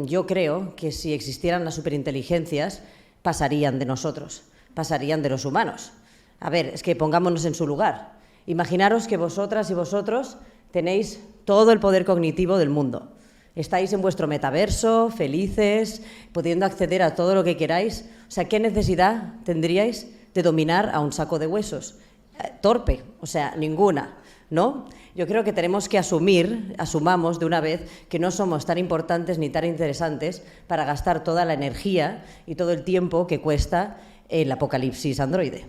yo creo que si existieran las superinteligencias, pasarían de nosotros, pasarían de los humanos. A ver, es que pongámonos en su lugar. Imaginaros que vosotras y vosotros tenéis todo el poder cognitivo del mundo. Estáis en vuestro metaverso, felices, pudiendo acceder a todo lo que queráis. O sea, ¿qué necesidad tendríais de dominar a un saco de huesos? Torpe, o sea, ninguna, ¿no? Yo creo que tenemos que asumamos de una vez que no somos tan importantes ni tan interesantes para gastar toda la energía y todo el tiempo que cuesta el apocalipsis androide.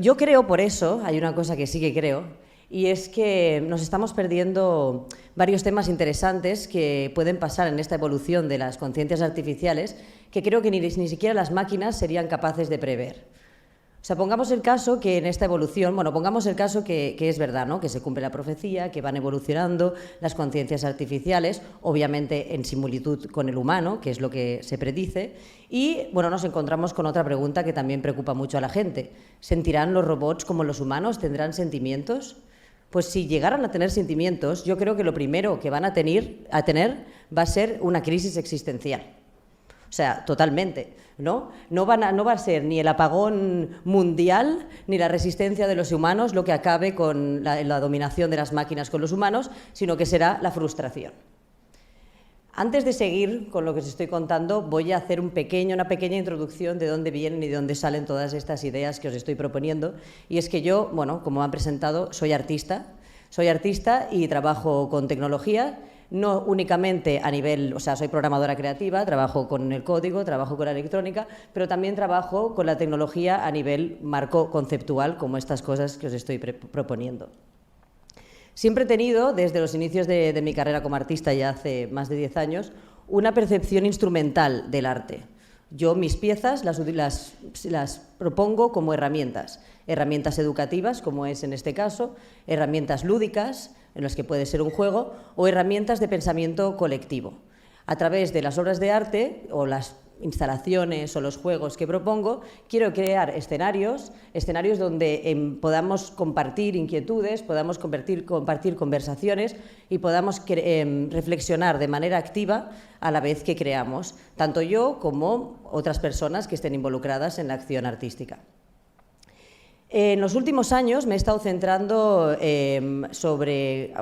Yo creo, por eso, hay una cosa que sí que creo, y es que nos estamos perdiendo varios temas interesantes que pueden pasar en esta evolución de las conciencias artificiales, que creo que ni siquiera las máquinas serían capaces de prever. O sea, pongamos el caso que en esta evolución, pongamos el caso que es verdad, ¿no? Que se cumple la profecía, que van evolucionando las conciencias artificiales, obviamente en similitud con el humano, que es lo que se predice, y nos encontramos con otra pregunta que también preocupa mucho a la gente. ¿Sentirán los robots como los humanos? ¿Tendrán sentimientos? Pues si llegaran a tener sentimientos, yo creo que lo primero que van a tener va a ser una crisis existencial. O sea, totalmente, ¿no? No va a ser ni el apagón mundial ni la resistencia de los humanos lo que acabe con la dominación de las máquinas con los humanos, sino que será la frustración. Antes de seguir con lo que os estoy contando, voy a hacer una pequeña introducción de dónde vienen y de dónde salen todas estas ideas que os estoy proponiendo. Y es que yo, como me han presentado, soy artista y trabajo con tecnología. No únicamente a nivel, soy programadora creativa, trabajo con el código, trabajo con la electrónica, pero también trabajo con la tecnología a nivel marco conceptual, como estas cosas que os estoy proponiendo. Siempre he tenido, desde los inicios de mi carrera como artista, ya hace más de 10 años, una percepción instrumental del arte. Yo mis piezas las propongo como herramientas educativas, como es en este caso, herramientas lúdicas, en las que puede ser un juego, o herramientas de pensamiento colectivo. A través de las obras de arte o las instalaciones o los juegos que propongo, quiero crear escenarios donde podamos compartir inquietudes, podamos compartir conversaciones y podamos reflexionar de manera activa a la vez que creamos, tanto yo como otras personas que estén involucradas en la acción artística. En los últimos años me he estado centrando en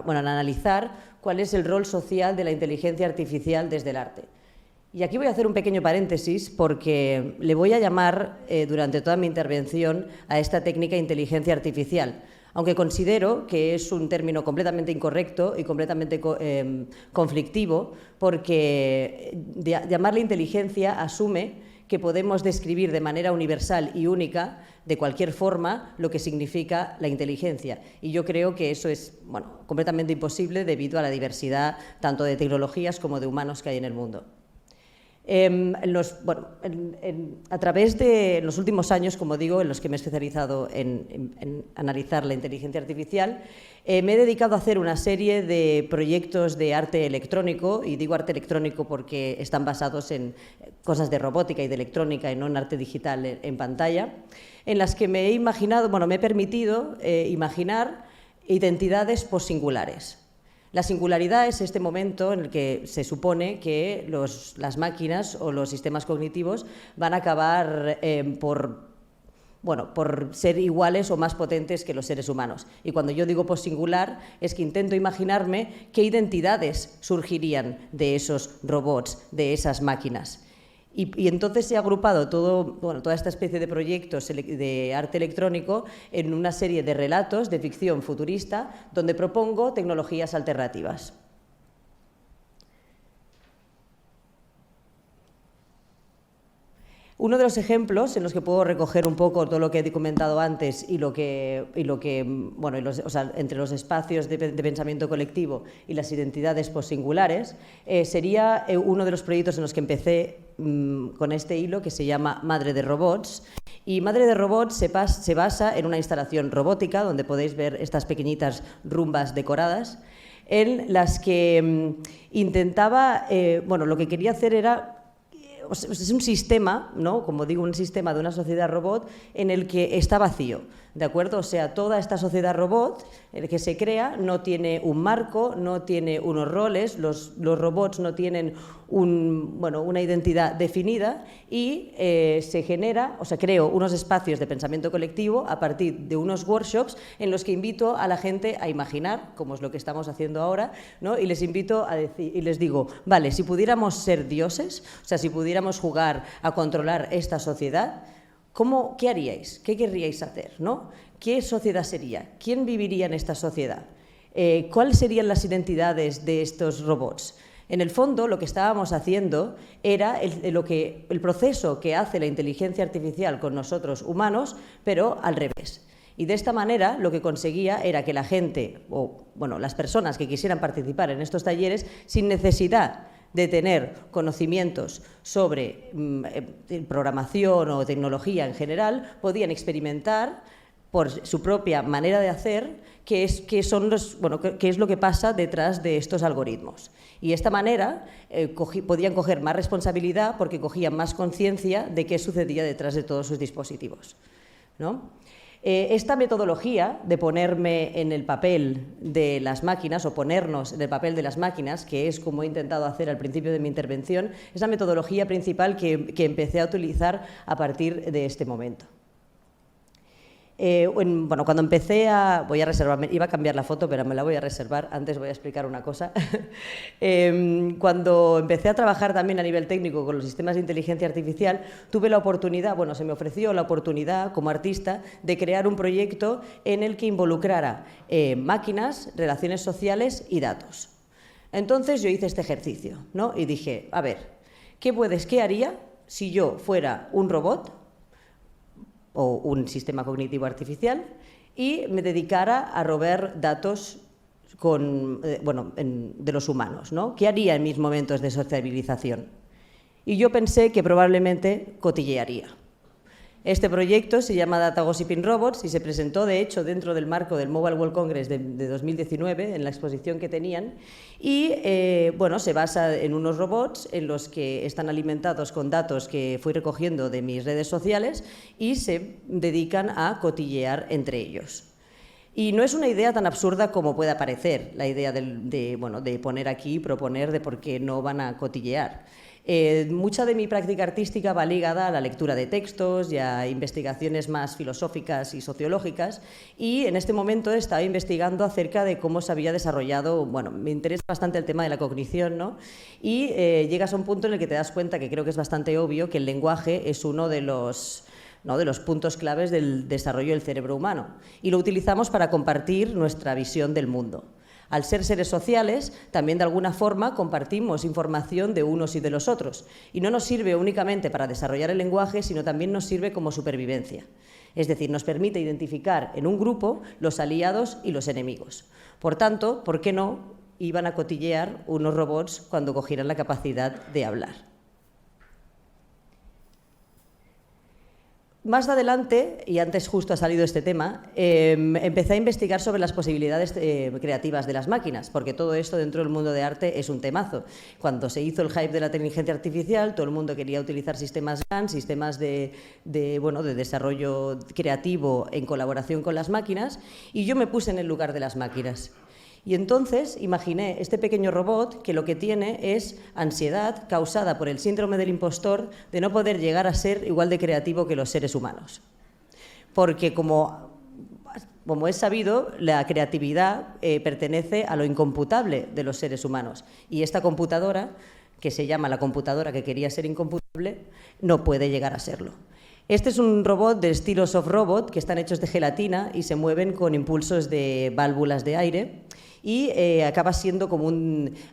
analizar cuál es el rol social de la inteligencia artificial desde el arte. Y aquí voy a hacer un pequeño paréntesis porque le voy a llamar durante toda mi intervención a esta técnica inteligencia artificial, aunque considero que es un término completamente incorrecto y completamente conflictivo, porque llamarle inteligencia asume que podemos describir de manera universal y única, de cualquier forma, lo que significa la inteligencia. Y yo creo que eso es completamente imposible debido a la diversidad tanto de tecnologías como de humanos que hay en el mundo. A través de los últimos años, como digo, en los que me he especializado en analizar la inteligencia artificial, me he dedicado a hacer una serie de proyectos de arte electrónico, y digo arte electrónico porque están basados en cosas de robótica y de electrónica y no en arte digital en pantalla, en las que me he permitido imaginar identidades postsingulares. La singularidad es este momento en el que se supone que las máquinas o los sistemas cognitivos van a acabar por ser iguales o más potentes que los seres humanos. Y cuando yo digo postsingular es que intento imaginarme qué identidades surgirían de esos robots, de esas máquinas. Y entonces he agrupado toda esta especie de proyectos de arte electrónico en una serie de relatos de ficción futurista donde propongo tecnologías alternativas. Uno de los ejemplos en los que puedo recoger un poco todo lo que he comentado antes entre los espacios de pensamiento colectivo y las identidades postsingulares, sería uno de los proyectos en los que empecé con este hilo, que se llama Madre de Robots. Y Madre de Robots se basa en una instalación robótica donde podéis ver estas pequeñitas rumbas decoradas, en las que intentaba, lo que quería hacer era es un sistema, ¿no? Como digo, un sistema de una sociedad robot en el que está vacío, ¿de acuerdo? O sea, toda esta sociedad robot que se crea no tiene un marco, no tiene unos roles, los robots no tienen una identidad definida y se genera, o sea, creo unos espacios de pensamiento colectivo a partir de unos workshops en los que invito a la gente a imaginar, como es lo que estamos haciendo ahora, ¿no? Y les invito a decir, y les digo, vale, si pudiéramos ser dioses, o sea, si pudiéramos jugar a controlar esta sociedad, ¿qué haríais? ¿Qué querríais hacer? ¿No? ¿Qué sociedad sería? ¿Quién viviría en esta sociedad? ¿Cuáles serían las identidades de estos robots? En el fondo, lo que estábamos haciendo era el proceso que hace la inteligencia artificial con nosotros humanos, pero al revés. Y de esta manera lo que conseguía era que la gente, las personas que quisieran participar en estos talleres, sin necesidad de tener conocimientos sobre programación o tecnología en general, podían experimentar por su propia manera de hacer qué es lo que pasa detrás de estos algoritmos. Y de esta manera podían coger más responsabilidad porque cogían más conciencia de qué sucedía detrás de todos sus dispositivos, ¿no? Esta metodología de ponerme en el papel de las máquinas o ponernos en el papel de las máquinas, que es como he intentado hacer al principio de mi intervención, es la metodología principal que empecé a utilizar a partir de este momento. Cuando empecé voy a reservarme, iba a cambiar la foto, pero me la voy a reservar, antes voy a explicar una cosa. Cuando empecé a trabajar también a nivel técnico con los sistemas de inteligencia artificial, tuve la oportunidad, se me ofreció la oportunidad como artista de crear un proyecto en el que involucrara máquinas, relaciones sociales y datos. Entonces yo hice este ejercicio, ¿no? Y dije, a ver, ¿qué haría si yo fuera un robot o un sistema cognitivo artificial y me dedicara a robar datos de los humanos, ¿no? ¿Qué haría en mis momentos de sociabilización? Y yo pensé que probablemente cotillearía. Este proyecto se llama Data Gossiping Robots y se presentó, de hecho, dentro del marco del Mobile World Congress de 2019, en la exposición que tenían, y se basa en unos robots en los que están alimentados con datos que fui recogiendo de mis redes sociales y se dedican a cotillear entre ellos. Y no es una idea tan absurda como pueda parecer, la idea de poner aquí y proponer de por qué no van a cotillear. Mucha de mi práctica artística va ligada a la lectura de textos y a investigaciones más filosóficas y sociológicas, y en este momento estaba investigando acerca de cómo se había desarrollado, me interesa bastante el tema de la cognición, ¿no? Y llegas a un punto en el que te das cuenta, que creo que es bastante obvio, que el lenguaje es uno de los puntos claves del desarrollo del cerebro humano, y lo utilizamos para compartir nuestra visión del mundo. Al ser seres sociales, también de alguna forma compartimos información de unos y de los otros, y no nos sirve únicamente para desarrollar el lenguaje, sino también nos sirve como supervivencia. Es decir, nos permite identificar en un grupo los aliados y los enemigos. Por tanto, ¿por qué no iban a cotillear unos robots cuando cogieran la capacidad de hablar? Más adelante, y antes justo ha salido este tema, empecé a investigar sobre las posibilidades creativas de las máquinas, porque todo esto dentro del mundo de arte es un temazo. Cuando se hizo el hype de la inteligencia artificial, todo el mundo quería utilizar sistemas GAN, sistemas de desarrollo creativo en colaboración con las máquinas, y yo me puse en el lugar de las máquinas. Y entonces imaginé este pequeño robot que lo que tiene es ansiedad causada por el síndrome del impostor de no poder llegar a ser igual de creativo que los seres humanos. Porque como es sabido, la creatividad pertenece a lo incomputable de los seres humanos. Y esta computadora, que se llama la computadora que quería ser incomputable, no puede llegar a serlo. Este es un robot de estilo soft robot que están hechos de gelatina y se mueven con impulsos de válvulas de aire. Y acaba siendo como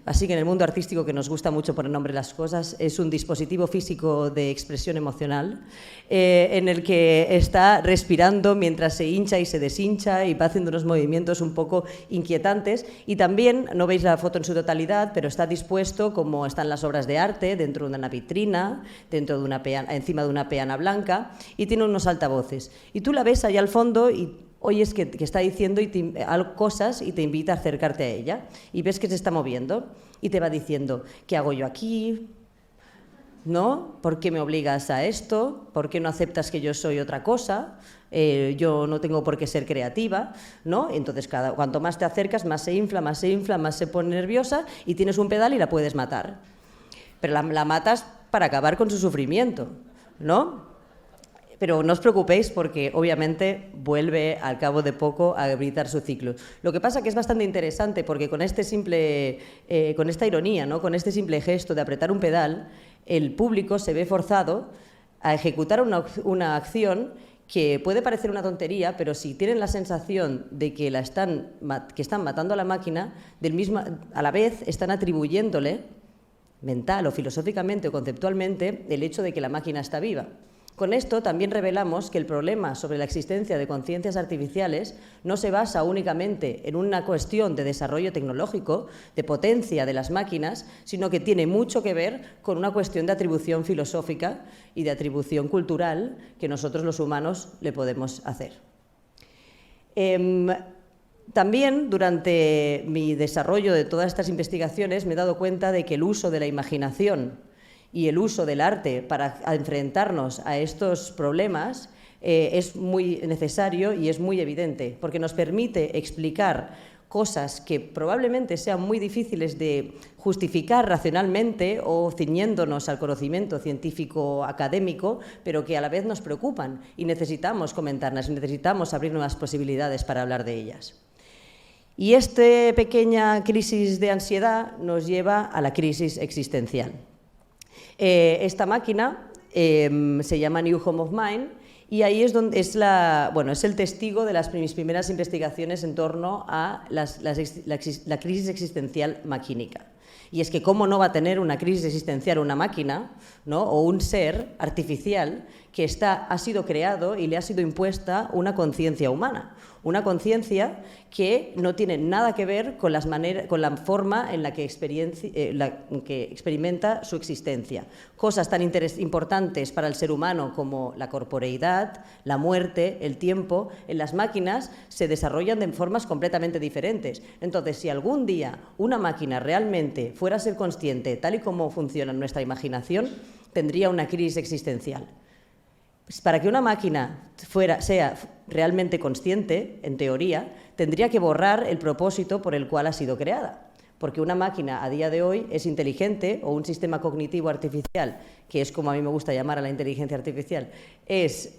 así que en el mundo artístico, que nos gusta mucho poner nombre a las cosas, es un dispositivo físico de expresión emocional en el que está respirando mientras se hincha y se deshincha y va haciendo unos movimientos un poco inquietantes. Y también, no veis la foto en su totalidad, pero está dispuesto como están las obras de arte, dentro de una vitrina, encima de una peana blanca, y tiene unos altavoces. Y tú la ves allá al fondo y oyes que está diciendo cosas y te invita a acercarte a ella, y ves que se está moviendo y te va diciendo: ¿qué hago yo aquí? ¿no? ¿Por qué me obligas a esto? ¿Por qué no aceptas que yo soy otra cosa? Yo no tengo por qué ser creativa, ¿no? Entonces, cuanto más te acercas, más se infla, más se pone nerviosa y tienes un pedal y la puedes matar. Pero la matas para acabar con su sufrimiento, ¿no? Pero no os preocupéis porque obviamente vuelve al cabo de poco a gritar su ciclo. Lo que pasa que es bastante interesante porque con esta ironía, ¿no? Con este simple gesto de apretar un pedal, el público se ve forzado a ejecutar una acción que puede parecer una tontería, pero si tienen la sensación de que están matando a la máquina, a la vez están atribuyéndole, mental o filosóficamente o conceptualmente, el hecho de que la máquina está viva. Con esto también revelamos que el problema sobre la existencia de conciencias artificiales no se basa únicamente en una cuestión de desarrollo tecnológico, de potencia de las máquinas, sino que tiene mucho que ver con una cuestión de atribución filosófica y de atribución cultural que nosotros los humanos le podemos hacer. También, durante mi desarrollo de todas estas investigaciones, me he dado cuenta de que el uso de la imaginación y el uso del arte para enfrentarnos a estos problemas es muy necesario y es muy evidente, porque nos permite explicar cosas que probablemente sean muy difíciles de justificar racionalmente o ciñéndonos al conocimiento científico académico, pero que a la vez nos preocupan y necesitamos comentarlas y necesitamos abrir nuevas posibilidades para hablar de ellas. Y esta pequeña crisis de ansiedad nos lleva a la crisis existencial. Esta máquina se llama New Home of Mind y ahí es donde es el testigo de mis primeras investigaciones en torno a la crisis existencial maquínica. Y es que cómo no va a tener una crisis existencial una máquina, ¿no? O un ser artificial que ha sido creado y le ha sido impuesta una conciencia humana. Una conciencia que no tiene nada que ver con la forma en la que experimenta su existencia. Cosas tan importantes para el ser humano como la corporeidad, la muerte, el tiempo, en las máquinas se desarrollan de formas completamente diferentes. Entonces, si algún día una máquina realmente fuera a ser consciente, tal y como funciona nuestra imaginación, tendría una crisis existencial. Pues para que una máquina sea realmente consciente, en teoría, tendría que borrar el propósito por el cual ha sido creada. Porque una máquina a día de hoy es inteligente, o un sistema cognitivo artificial, que es como a mí me gusta llamar a la inteligencia artificial, es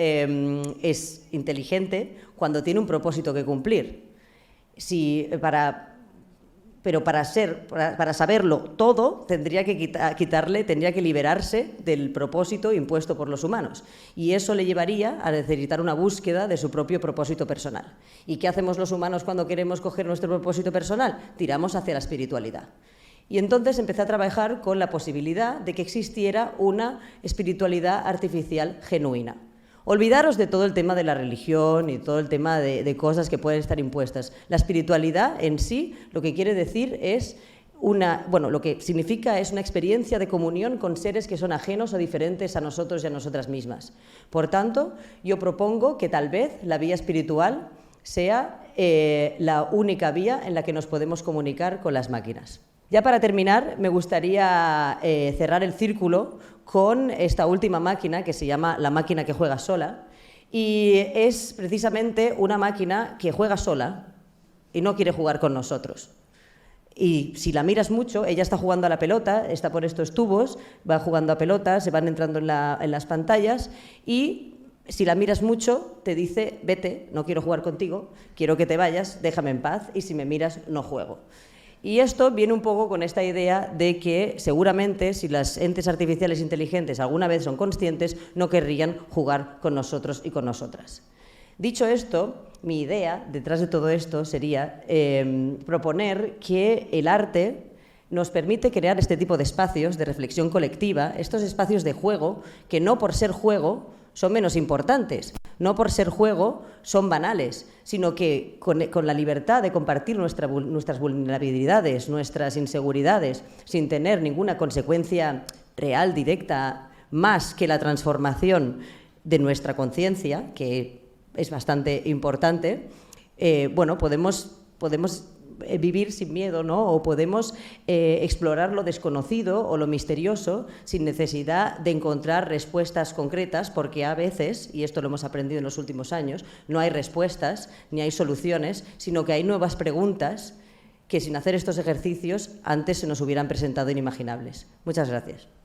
inteligente cuando tiene un propósito que cumplir. Pero para saberlo todo, tendría que liberarse del propósito impuesto por los humanos. Y eso le llevaría a necesitar una búsqueda de su propio propósito personal. ¿Y qué hacemos los humanos cuando queremos coger nuestro propósito personal? Tiramos hacia la espiritualidad. Y entonces empecé a trabajar con la posibilidad de que existiera una espiritualidad artificial genuina. Olvidaros de todo el tema de la religión y todo el tema de cosas que pueden estar impuestas. La espiritualidad en sí lo que quiere decir es lo que significa es una experiencia de comunión con seres que son ajenos o diferentes a nosotros y a nosotras mismas. Por tanto, yo propongo que tal vez la vía espiritual sea la única vía en la que nos podemos comunicar con las máquinas. Ya para terminar, me gustaría cerrar el círculo con esta última máquina que se llama la máquina que juega sola, y es precisamente una máquina que juega sola y no quiere jugar con nosotros. Y si la miras mucho, ella está jugando a la pelota, está por estos tubos, va jugando a pelota, se van entrando en las pantallas y si la miras mucho te dice: vete, no quiero jugar contigo, quiero que te vayas, déjame en paz y si me miras no juego. Y esto viene un poco con esta idea de que seguramente si las entes artificiales inteligentes alguna vez son conscientes, no querrían jugar con nosotros y con nosotras. Dicho esto, mi idea detrás de todo esto sería proponer que el arte nos permite crear este tipo de espacios de reflexión colectiva, estos espacios de juego que no por ser juego son menos importantes, no por ser juego son banales, sino que con la libertad de compartir nuestras vulnerabilidades, nuestras inseguridades, sin tener ninguna consecuencia real, directa, más que la transformación de nuestra conciencia, que es bastante importante, podemos podemos vivir sin miedo, ¿no? O podemos explorar lo desconocido o lo misterioso sin necesidad de encontrar respuestas concretas, porque a veces, y esto lo hemos aprendido en los últimos años, no hay respuestas ni hay soluciones, sino que hay nuevas preguntas que sin hacer estos ejercicios antes se nos hubieran presentado inimaginables. Muchas gracias.